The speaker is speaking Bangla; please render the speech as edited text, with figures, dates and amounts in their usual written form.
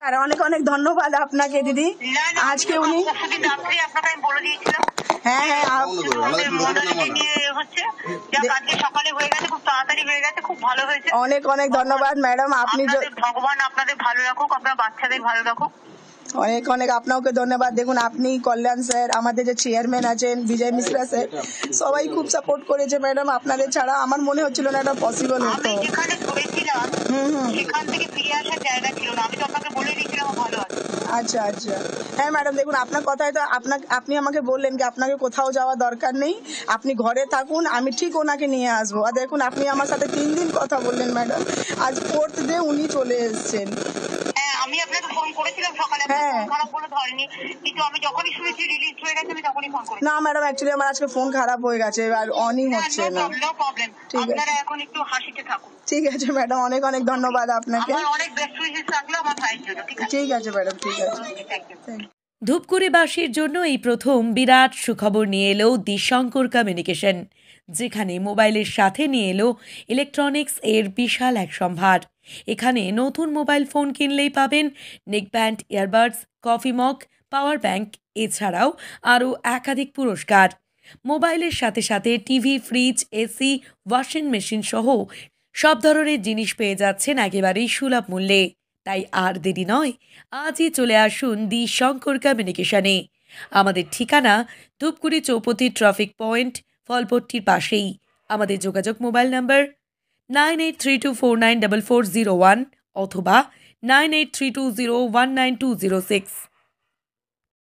আর অনেক অনেক ধন্যবাদ আপনাকে দিদি। আজকে উনি হ্যাঁ হ্যাঁ অনেক অনেক ধন্যবাদ ম্যাডাম। আপনি ভগবান আপনাদের ভালো রাখুক, আপনার বাচ্চাদের ভালো রাখুক। অনেক অনেক আপনাকে ধন্যবাদ। দেখুন আপনি, কল্যাণ স্যার, আমাদের যে চেয়ারম্যান আছেন বিজয় মিশ্রা স্যার, সবাই খুব সাপোর্ট করেছে ম্যাডাম। আপনাদের ছাড়া আমার মনে হচ্ছিল না এটা পসিবল হতো। আচ্ছা আচ্ছা হ্যাঁ ম্যাডাম, দেখুন আপনার কথায় তো আপনি আমাকে বললেন কি আপনাকে কোথাও যাওয়া দরকার নেই, আপনি ঘরে থাকুন, আমি ঠিক ওনাকে নিয়ে আসবো। আর দেখুন আপনি আমার সাথে 3 দিন কথা বললেন ম্যাডাম, আজ 4th ডে উনি চলে এসেছেন। আমি আপনাকে ফোন করেছিলাম সকালে, খারাপ বলে ধরেনি, কিন্তু আমি যখনই শুনেছি রিলিজ হয়ে গেছে আমি তখনই ফোন করেছি। না ম্যাডাম, অ্যাকচুয়ালি আমার আজকে ফোন খারাপ হয়ে গেছে আর অনই হচ্ছে না। নো প্রবলেম, আপনারা এখন একটু হাসিতে থাকুন। ঠিক আছে ম্যাডাম, অনেক অনেক ধন্যবাদ আপনাকে। আমার অনেক বেস্ট উইশেস থাকলো আমার ভাইয়ের জন্য। ঠিক আছে ম্যাডাম, ঠিক আছে। ধূপগুড়িবাসীর জন্য এই প্রথম বিরাট সুখবর নিয়ে এলো দিশঙ্কর কমিউনিকেশন, যেখানে মোবাইলের সাথে নিয়ে এলো ইলেকট্রনিক্স এর বিশাল এক সম্ভার। এখানে নতুন মোবাইল ফোন কিনলেই পাবেন neckband, earbuds, coffee mug, power bank, এছাড়াও আরও একাধিক পুরস্কার। মোবাইলের সাথে সাথে TV, fridge, AC, washing machine সহ সব ধরনের জিনিস পেয়ে যাচ্ছেন একেবারেই সুলভ মূল্যে। তাই আর দেরি নয়, আজই চলে আসুন দি শঙ্কর কমিউনিকেশনে। আমাদের ঠিকানা ধূপগুড়ি চৌপতি ট্রাফিক পয়েন্ট, ফলপট্টির পাশেই। আমাদের যোগাযোগ মোবাইল নাম্বার 9832494401 অথবা 9832019206।